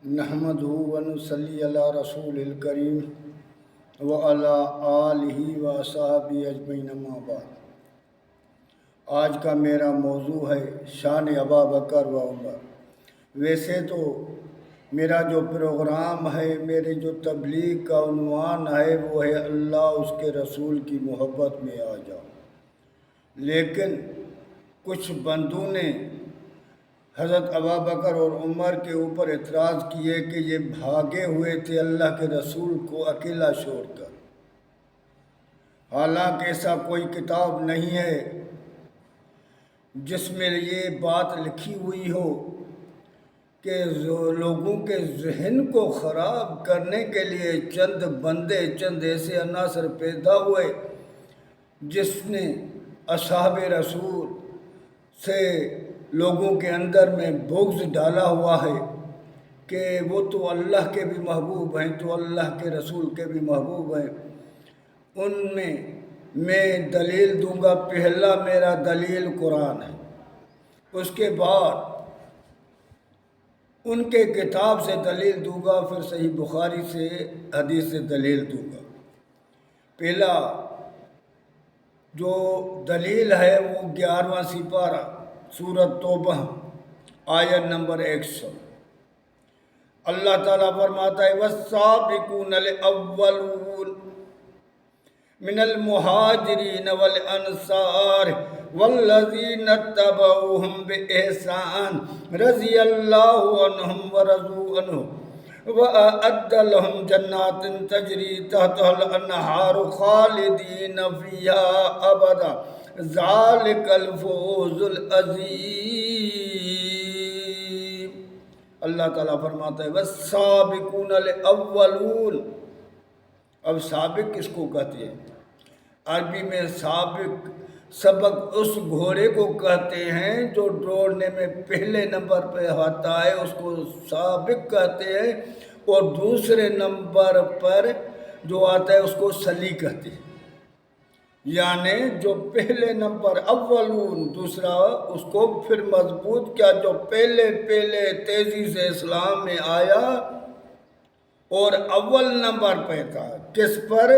نحمدہ ونصلی علی رسول الکریم وعلی آلہ وصحبہ اجمعین اما بعد۔ آج کا میرا موضوع ہے شان ابا بکر و عمر۔ ویسے تو میرا جو پروگرام ہے، میرے جو تبلیغ کا عنوان ہے وہ ہے اللہ اس کے رسول کی محبت میں آ جاؤ، لیکن کچھ بندوں نے حضرت ابابکر اور عمر کے اوپر اعتراض کیے کہ یہ بھاگے ہوئے تھے اللہ کے رسول کو اکیلا چھوڑ کر۔ حالانکہ ایسا کوئی کتاب نہیں ہے جس میں یہ بات لکھی ہوئی ہو کہ لوگوں کے ذہن کو خراب کرنے کے لیے چند بندے، چند ایسے عناصر پیدا ہوئے جس نے اصحاب رسول سے لوگوں کے اندر میں بغض ڈالا ہوا ہے کہ وہ تو اللہ کے بھی محبوب ہیں، تو اللہ کے رسول کے بھی محبوب ہیں۔ ان میں دلیل دوں گا۔ پہلا میرا دلیل قرآن ہے، اس کے بعد ان کے کتاب سے دلیل دوں گا، پھر صحیح بخاری سے حدیث سے دلیل دوں گا۔ پہلا جو دلیل ہے وہ 11واں سپارہ سورۃ توبہ آیت نمبر 100۔ اللہ تعالیٰ فرماتا ہے والسابقون الاولون من المہاجرین والانصار والذین اتبعوہم بإحسان رضی اللہ عنہم ورضوا عنہ وأعد لهم جنات تجری تحتها الانہار خالدین فیہا ابدا ذالک الفوز العظیم۔ اللہ تعالیٰ فرماتا ہے والسابقون الاولون۔ اب سابق کس کو کہتے ہیں؟ عربی میں سبق اس گھوڑے کو کہتے ہیں جو دوڑنے میں پہلے نمبر پہ ہوتا ہے، اس کو سابق کہتے ہیں، اور دوسرے نمبر پر جو آتا ہے اس کو سلی کہتے ہیں۔ یعنی جو پہلے نمبر اولون، دوسرا اس کو پھر مضبوط کیا، جو پہلے تیزی سے اسلام میں آیا اور اول نمبر پہ تھا۔ کس پر؟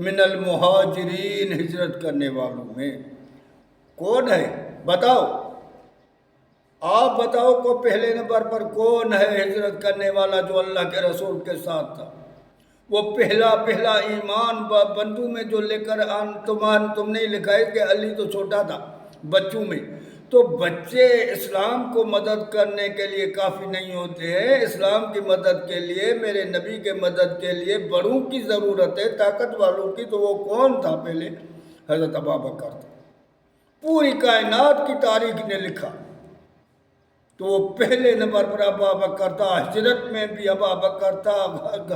من المہاجرین، ہجرت کرنے والوں میں۔ کون ہے؟ بتاؤ، آپ بتاؤ کو پہلے نمبر پر کون ہے ہجرت کرنے والا جو اللہ کے رسول کے ساتھ تھا؟ وہ پہلا ایمان بندوں میں جو لے کر تم نے لکھا ہے کہ علی تو چھوٹا تھا بچوں میں، تو بچے اسلام کو مدد کرنے کے لیے کافی نہیں ہوتے ہیں۔ اسلام کی مدد کے لیے، میرے نبی کے مدد کے لیے بڑوں کی ضرورت ہے، طاقت والوں کی۔ تو وہ کون تھا پہلے؟ حضرت ابابکر تھا۔ پوری کائنات کی تاریخ نے لکھا تو وہ پہلے نمبر پر ابابکر تھا۔ ہجرت میں بھی ابابکر تھا،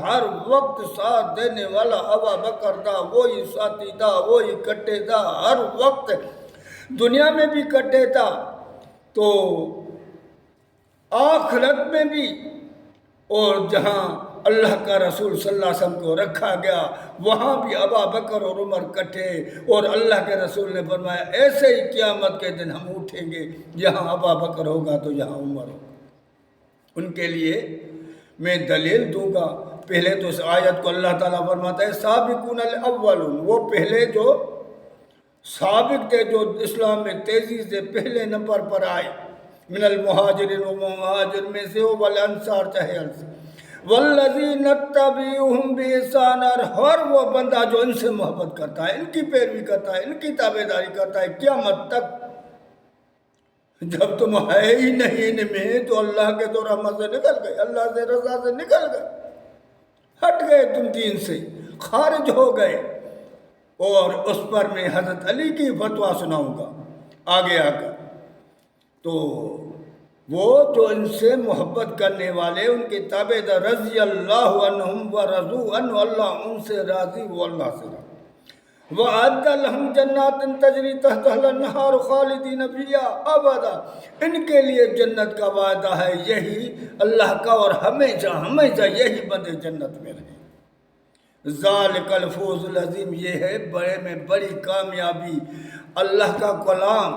ہر وقت ساتھ دینے والا ابابکر تھا۔ وہی ساتھی تھا، وہی کٹے تھا، ہر وقت دنیا میں بھی کٹے تھا تو آخرت میں بھی، اور جہاں اللہ کا رسول صلی اللہ علیہ وسلم کو رکھا گیا وہاں بھی ابابکر اور عمر کٹے، اور اللہ کے رسول نے فرمایا ایسے ہی قیامت کے دن ہم اٹھیں گے، جہاں ابابکر ہوگا تو یہاں عمر ہوگا۔ ان کے لیے میں دلیل دوں گا۔ پہلے تو اس آیت کو اللہ تعالیٰ فرماتا ہے سابقون الاولون، وہ پہلے جو سابق تھے، جو اسلام میں تیزی سے پہلے نمبر پر آئے، من المہاجرین، و مہاجر میں سے ہو، والانصار چاہے انصار، والذین اتبعوہم بإحسان، اور ہر وہ بندہ جو ان سے محبت کرتا ہے، ان کی پیروی کرتا ہے، ان کی تابعداری کرتا ہے قیامت تک۔ جب تم ہے ہی نہیں ان میں تو اللہ کے تو رحمت سے نکل گئے، اللہ سے رضا سے نکل گئے، ہٹ گئے، تم دین سے خارج ہو گئے۔ اور اس پر میں حضرت علی کی فتویٰ سناؤں گا آگے آ کر۔ تو وہ جو ان سے محبت کرنے والے، ان کے تابعدار، رضی اللہ عنہم ورضوا عنہ، اللہ ان سے راضی، وہ اللہ سے راضی۔ وَأَعَدَّ لَهُمْ جَنَّاتٍ تَجْرِي تَحْتَهَا الْأَنْهَارُ خَالِدِينَ فِيهَا أَبَدًا۔ ان کے لیے جنت کا وعدہ ہے یہی اللہ کا، اور ہمیشہ یہی بندے جنت میں رہیں۔ ذالک الفوز العظیم، یہ ہے بڑے میں بڑی کامیابی۔ اللہ کا کلام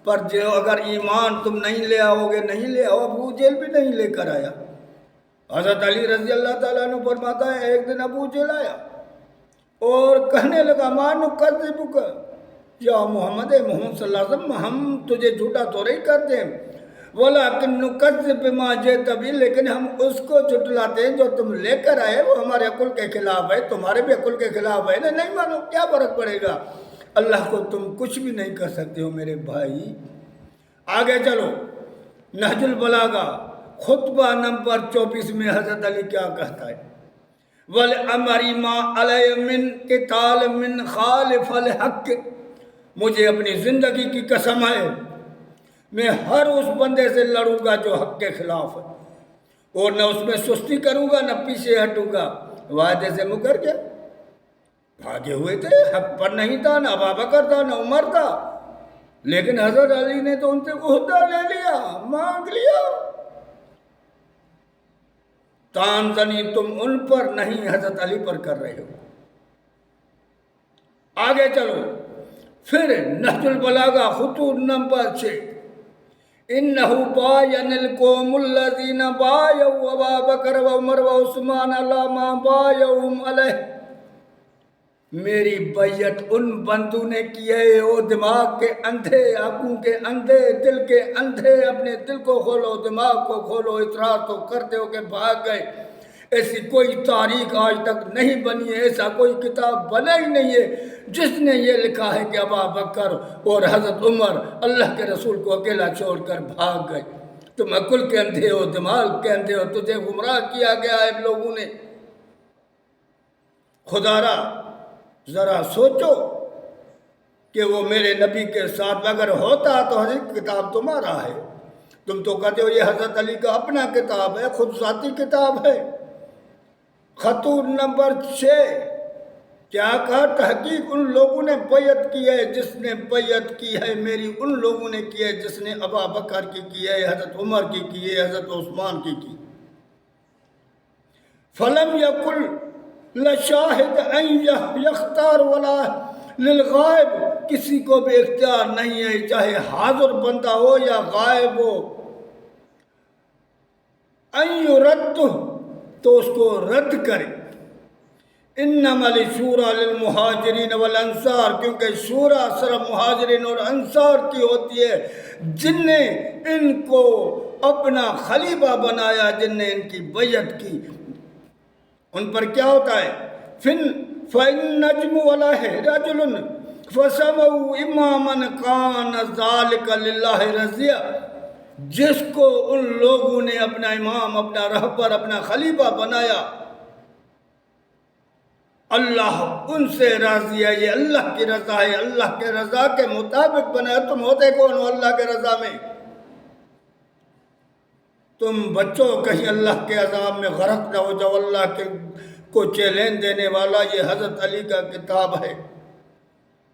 پر جو اگر ایمان تم نہیں لے آؤ گے، نہیں لے آؤ، ابو جہل بھی نہیں لے کر آیا، حضرت علی رضی اللہ تعالیٰ عنہ فرماتا ہے ایک دن ابو جہل آیا اور کہنے لگا ما نکذبک یا محمد صلی اللہ علیہ وسلم، ہم تجھے جھوٹا تو نہیں کرتے ولیکن نکذب بما جئت بہ، لیکن ہم اس کو جھٹلاتے ہیں جو تم لے کر آئے وہ ہمارے عقل کے خلاف ہے، تمہارے بھی عقل کے خلاف ہے، نہیں مانو کیا فرق پڑے گا، اللہ کو تم کچھ بھی نہیں کر سکتے ہو میرے بھائی۔ آگے چلو، نہج البلاغہ خطبہ نمبر 24 میں حضرت علی کیا کہتا ہے؟ وَلْأَمَرِ مَا عَلَيَّ مِنْ قِتَالٍ مِنْ خَالِفَ الْحَقِّ، مجھے اپنی زندگی کی قسم ہے میں ہر اس بندے سے لڑوں گا جو حق کے خلاف ہے، اور نہ اس میں سستی کروں گا نہ پیچھے ہٹوں گا۔ وعدے سے مکر گیا، بھاگے ہوئے تھے، حق پر نہیں تھا، نہ ابو بکر تھا نہ عمر تھا، لیکن حضرت علی نے تو ان سے عہدہ لے لیا، مانگ لیا۔ تان زنی تم ان پر نہیں حضرت علی پر کر رہے ہو۔ آگے چلو، پھر نہج البلاغہ خطوط نمبر 6، اِنَّهُ بَايَنَ الْقَوْمُ الَّذِينَ بَايَعُوا أَبَا بَكْرَ وَعُمَرَ وَعُثْمَانَ عَلَىٰ مَا بَايَعُوهُمْ عَلَيْهِ، میری بیعت ان بندوں نے کی ہے، وہ دماغ کے اندھے، آنکھوں کے اندھے، دل کے اندھے، اپنے دل کو کھولو، دماغ کو کھولو، اعتراض تو کرتے ہو کہ بھاگ گئے۔ ایسی کوئی تاریخ آج تک نہیں بنی ہے، ایسا کوئی کتاب بنا ہی نہیں ہے جس نے یہ لکھا ہے کہ ابو بکر اور حضرت عمر اللہ کے رسول کو اکیلا چھوڑ کر بھاگ گئے۔ تم عقل کے اندھے ہو، دماغ کے اندھے ہو، تجھے گمراہ کیا گیا ہے لوگوں نے۔ خدا را ذرا سوچو کہ وہ میرے نبی کے ساتھ اگر ہوتا تو حضرت کتاب تمہارا ہے، تم تو کہتے ہو یہ حضرت علی کا اپنا کتاب ہے، خود ذاتی کتاب ہے۔ خطوط نمبر 6 کیا کہا؟ تحقیق ان لوگوں نے بیعت کی ہے جس نے بیعت کی ہے میری، ان لوگوں نے کی ہے جس نے ابو بکر کی ہے، حضرت عمر کی ہے، حضرت عثمان کی۔ فلم یقل لشاہد ان یختار ولا للغائب، کسی کو بھی اختیار نہیں ہے چاہے حاضر بندہ ہو یا غائب ہو، ان یرد تو اس کو رد کرے۔ انما الشورى للمہاجرین والانصار، کیونکہ شورا صرف مہاجرین اور انصار کی ہوتی ہے، جن نے ان کو اپنا خلیفہ بنایا، جن نے ان کی بیعت کی، ان پر کیا ہوتا ہے؟ فَإِن نَجْمُ عَلَيْهِ رَجُلٌ فَسَمَوْا إِمَامًا كَانَ ذَلِكَ لِلَّهِ رَضِيًّا، جس کو ان لوگوں نے اپنا امام، اپنا رہبر، اپنا خلیفہ بنایا، اللہ ان سے راضی ہے، یہ اللہ کی رضا ہے، اللہ کے رضا کے مطابق بنایا۔ تم ہوتے کون ہو اللہ کے رضا میں؟ تم بچوں کہیں اللہ کے عذاب میں غرق نہ ہو جاؤ۔ اللہ کے کو چیلنج دینے والا یہ حضرت علی کا کتاب ہے۔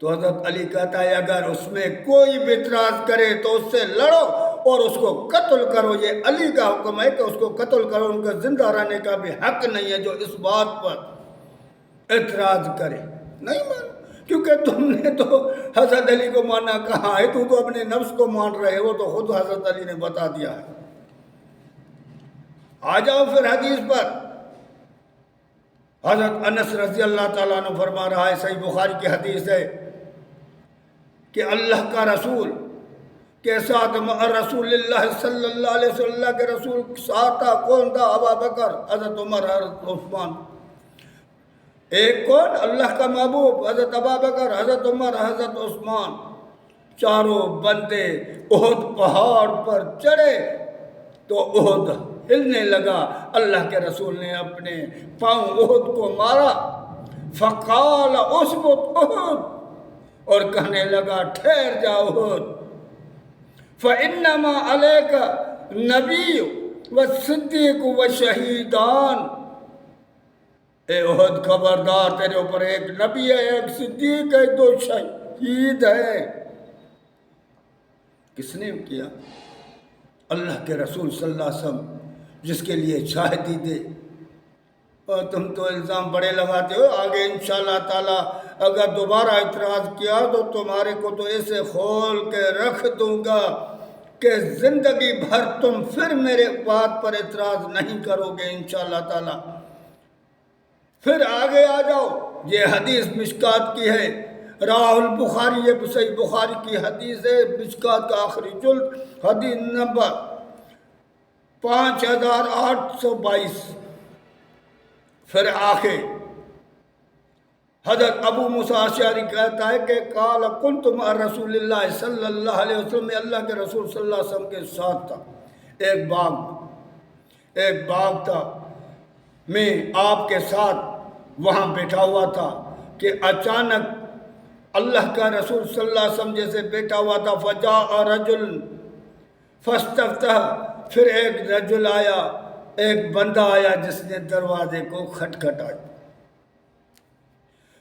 تو حضرت علی کہتا ہے اگر اس میں کوئی بھی اعتراض کرے تو اس سے لڑو اور اس کو قتل کرو، یہ علی کا حکم ہے کہ اس کو قتل کرو، ان کا زندہ رہنے کا بھی حق نہیں ہے جو اس بات پر اعتراض کرے۔ نہیں مانو، کیونکہ تم نے تو حضرت علی کو مانا کہاں ہے، تو اپنے نفس کو مان رہے ہو، تو خود حضرت علی نے بتا دیا ہے۔ آ جاؤ پھر حدیث پر۔ حضرت انس رضی اللہ تعالیٰ عنہ فرما رہا ہے، صحیح بخاری کی حدیث ہے کہ اللہ کا رسول کے ساتھ رسول اللہ صلی اللہ علیہ وسلم کے رسول ساتھ تھا۔ کون تھا؟ ابو بکر، حضرت عمر، حضرت عثمان۔ ایک کون؟ اللہ کا محبوب حضرت ابو بکر، حضرت عمر، حضرت عثمان۔ چاروں بندے احد پہاڑ پر چڑھے تو احد ہلنے لگا، اللہ کے رسول نے اپنے پاؤں احد کو مارا، فقال اثبت احد، اور کہنے لگا ٹھہر جا احد، فانما علیک نبی والصدیق والشہیدان، اے احد خبردار، تیرے اوپر ایک نبی ہے، ایک صدیق ہے، دو شہید ہے۔ کس نے کیا؟ اللہ کے رسول صلی اللہ علیہ وسلم، جس کے لیے شاہدی دے۔ اور تم تو الزام بڑے لگاتے ہو، آگے انشاءاللہ تعالیٰ اگر دوبارہ اعتراض کیا تو تمہارے کو تو ایسے کھول کے رکھ دوں گا کہ زندگی بھر تم پھر میرے بات پر اعتراض نہیں کرو گے انشاءاللہ تعالی۔ پھر آگے آ جاؤ، یہ حدیث مشکات کی ہے، راہ البخاری، یہ صحیح بخاری کی حدیث ہے، مشکات کا آخری جلد، حدیث نمبر 5822۔ پھر آخر حضرت ابو موسیٰ اشعری کہتا ہے کہ قال کنت مع رسول اللہ صلی اللہ علیہ وسلم، میں اللہ کے رسول صلی اللہ علیہ وسلم کے ساتھ تھا ایک باغ تھا، میں آپ کے ساتھ وہاں بیٹھا ہوا تھا کہ اچانک اللہ کا رسول صلی اللہ علیہ وسلم جیسے بیٹھا ہوا تھا، فجاء رجل فاستفتح، پھر ایک رجل آیا، ایک بندہ آیا جس نے دروازے کو کھٹکھٹایا۔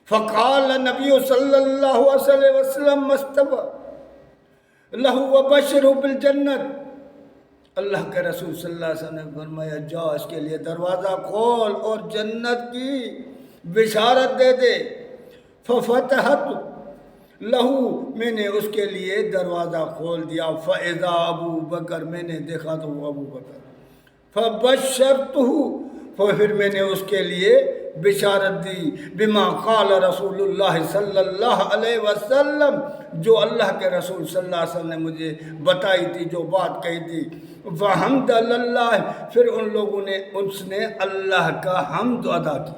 فقال نبی صلی اللہ علیہ وسلم مستفى لہو وبشرہ بالجنت، اللہ کے رسول صلی اللہ علیہ وسلم نے فرمایا جا اس کے لیے دروازہ کھول اور جنت کی بشارت دے دے۔ ففتحت لہو، میں نے اس کے لیے دروازہ کھول دیا، فاذا ابو بکر، میں نے دیکھا تو وہ ابو بکر، فبشرتہ، پھر میں نے اس کے لیے بشارت دی، بما قال رسول اللہ صلی اللہ علیہ وسلم، جو اللہ کے رسول صلی اللہ علیہ وسلم نے مجھے بتائی تھی، جو بات کہی تھی۔ وحمد اللہ، پھر ان لوگوں نے اس نے اللہ کا حمد ادا کی۔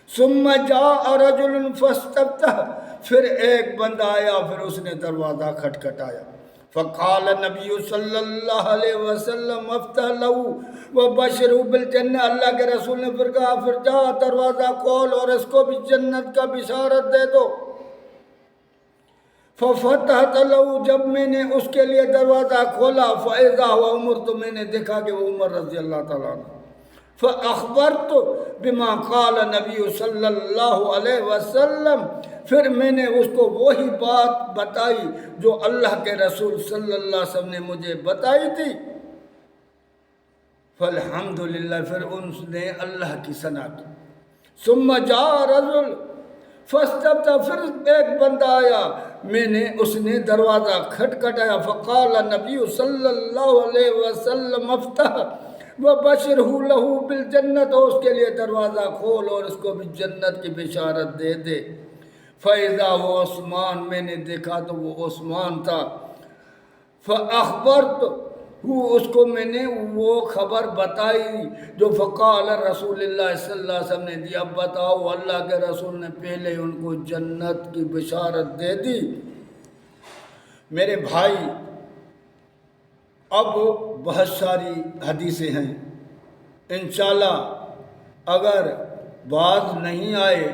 ثم جاء رجل فاستفتح، پھر ایک بندہ آیا، پھر اس نے دروازہ کھٹکھٹایا۔ فقال نبی صلی اللہ علیہ وسلم افتح لہو وبشرہ بالجنہ، اللہ کے رسول نے پھر کہا پھر جا دروازہ کھول اور اس کو بھی جنت کا بشارت دے دو۔ ففتحت لہو، جب میں نے اس کے لیے دروازہ کھولا، فاذا هو عمر، تو میں نے دیکھا کہ وہ عمر رضی اللہ تعالیٰ عنہ۔ فاخبرت بما قال نبی صلی اللہ علیہ وسلم، پھر میں نے اس کو وہی بات بتائی جو اللہ کے رسول صلی اللہ علیہ وسلم نے مجھے بتائی تھی۔ فالحمدللہ، پھر ان نے اللہ کی ثنا کی۔ ثم جاء رجل فاستفتح، پھر ایک بندہ آیا، میں نے اس نے دروازہ کھٹکھٹایا، فقال نبی صلی اللہ علیہ وسلم افتح وبشرہ لہو بالجنت، اور اس کے لیے دروازہ کھول اور اس کو بھی جنت کی بشارت دے دے۔ فاذا وہ عثمان، میں نے دیکھا تو وہ عثمان تھا۔ فاخبرت، اس کو میں نے وہ خبر بتائی جو فقال رسول اللہ صلی اللہ علیہ وسلم نے دی، اب بتاؤ اللہ کے رسول نے پہلے ان کو جنت کی بشارت دے دی۔ میرے بھائی، اب بہت ساری حدیثیں ہیں، انشاءاللہ اگر باز نہیں آئے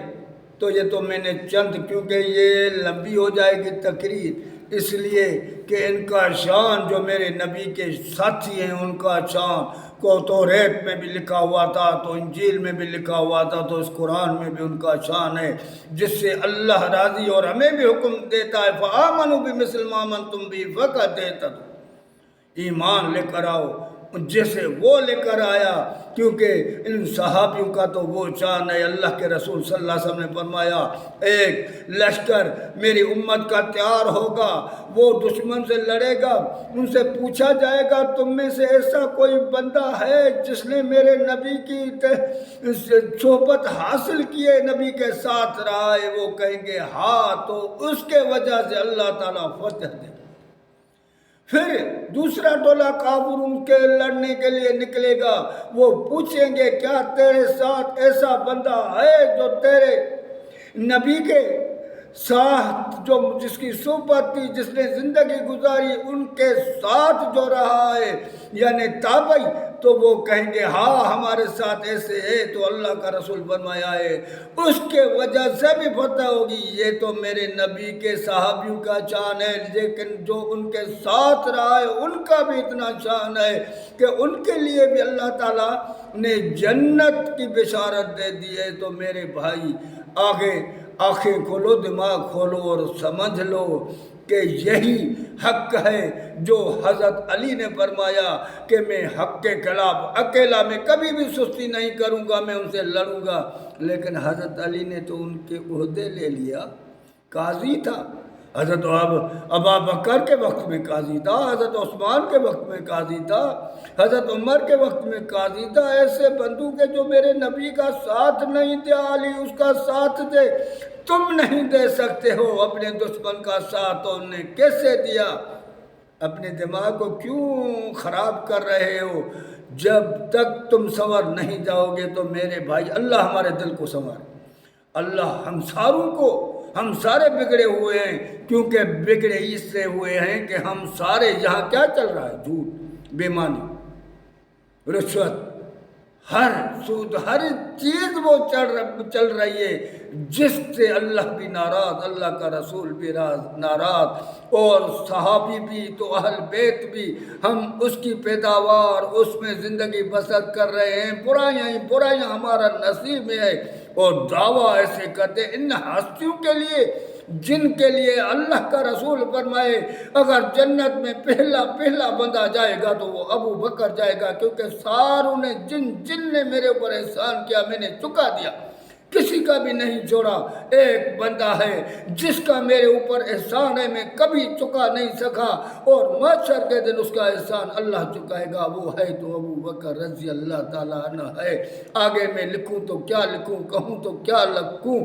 تو یہ تو میں نے چند، کیونکہ یہ لمبی ہو جائے گی تقریر، اس لیے کہ ان کا شان جو میرے نبی کے ساتھی ہیں ان کا شان کو توریت میں بھی لکھا ہوا تھا، تو انجیل میں بھی لکھا ہوا تھا، تو اس قرآن میں بھی ان کا شان ہے جس سے اللہ راضی اور ہمیں بھی حکم دیتا ہے فآمنوا بمثل ما آمنتم بہ فاقتتلوا، ایمان لے کر آؤ جیسے وہ لے کر آیا، کیونکہ ان صحابیوں کا تو وہ شان ہے۔ اللہ کے رسول صلی اللہ علیہ وسلم نے فرمایا ایک لشکر میری امت کا تیار ہوگا، وہ دشمن سے لڑے گا، ان سے پوچھا جائے گا تم میں سے ایسا کوئی بندہ ہے جس نے میرے نبی کی صحبت حاصل کی ہے، نبی کے ساتھ رہا ہے؟ وہ کہیں گے ہاں، تو اس کے وجہ سے اللہ تعالیٰ فتح دے۔ پھر دوسرا ٹولہ کافر ان کے لڑنے کے لیے نکلے گا، وہ پوچھیں گے کیا تیرے ساتھ ایسا بندہ ہے جو تیرے نبی کے ساتھ، جو جس کی صحبت تھی، جس نے زندگی گزاری ان کے ساتھ جو رہا ہے، یعنی تابعی؟ تو وہ کہیں گے ہاں ہمارے ساتھ ایسے ہے۔ تو اللہ کا رسول فرمایا ہے اس کے وجہ سے بھی فتح ہوگی۔ یہ تو میرے نبی کے صحابیوں کا شان ہے، لیکن جو ان کے ساتھ رہا ہے ان کا بھی اتنا شان ہے کہ ان کے لیے بھی اللہ تعالیٰ نے جنت کی بشارت دے دی ہے۔ تو میرے بھائی آگے آنکھیں کھولو، دماغ کھولو اور سمجھ لو کہ یہی حق ہے جو حضرت علی نے فرمایا کہ میں حق کے خلاف اکیلا میں کبھی بھی سستی نہیں کروں گا، میں ان سے لڑوں گا۔ لیکن حضرت علی نے تو ان کے عہدے لے لیا، قاضی تھا، حضرت ابا بکر کے وقت میں قاضی تھا، حضرت عثمان کے وقت میں قاضی تھا، حضرت عمر کے وقت میں قاضی تھا۔ ایسے بندو کے جو میرے نبی کا ساتھ نہیں دے، علی اس کا ساتھ دے، تم نہیں دے سکتے ہو اپنے دشمن کا ساتھ، اور نے کیسے دیا؟ اپنے دماغ کو کیوں خراب کر رہے ہو؟ جب تک تم سنور نہیں جاؤ گے تو میرے بھائی اللہ ہمارے دل کو سنوار، اللہ ہم ساروں کو، ہم سارے بگڑے ہوئے ہیں، کیونکہ بگڑے اس سے ہوئے ہیں کہ ہم سارے یہاں کیا چل رہا ہے؟ جھوٹ، بے ایمانی، رشوت، ہر سود، ہر چیز وہ چل رہی ہے جس سے اللہ بھی ناراض، اللہ کا رسول بھی ناراض، اور صحابی بھی تو اہل بیت بھی، ہم اس کی پیداوار اس میں زندگی بسر کر رہے ہیں، برائیاں ہی برائیاں ہمارا نصیب میں ہے، اور دعویٰ ایسے کرتے ان ہستیوں کے لیے جن کے لیے اللہ کا رسول فرمائے اگر جنت میں پہلا بندہ جائے گا تو وہ ابو بکر جائے گا، کیونکہ ساروں نے جن نے میرے اوپر احسان کیا میں نے چکا دیا، کسی کا بھی نہیں چھوڑا۔ ایک بندہ ہے جس کا میرے اوپر احسان ہے میں کبھی چکا نہیں سکا، اور محشر کے دن اس کا احسان اللہ چکائے گا، وہ ہے تو ابو بکر رضی اللہ تعالیٰ عنہ ہے۔ آگے میں لکھوں تو کیا لکھوں، کہوں تو کیا لکھوں،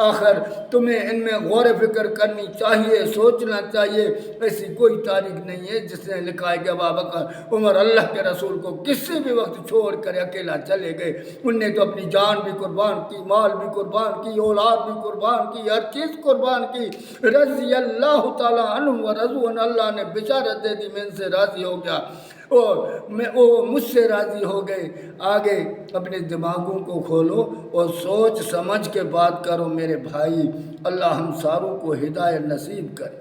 آخر تمہیں ان میں غور و فکر کرنی چاہیے، سوچنا چاہیے۔ ایسی کوئی تاریخ نہیں ہے جس نے لکھا ہے کہ ابو بکر عمر اللہ کے رسول کو کسی بھی وقت چھوڑ کر اکیلا چلے گئے، ان نے تو اپنی جان بھی قربان کی، مال بھی قربان کی، اولاد بھی قربان کی، ہر چیز قربان کی، رضی اللہ تعالیٰ عنہ و رضوا عنہ، اللہ نے بشارت دے دی میں ان سے راضی ہو گیا اور وہ مجھ سے راضی ہو گئے۔ آگے اپنے دماغوں کو کھولو اور سوچ سمجھ کے بات کرو میرے بھائی، اللہ ہم ساروں کو ہدایت نصیب کرے۔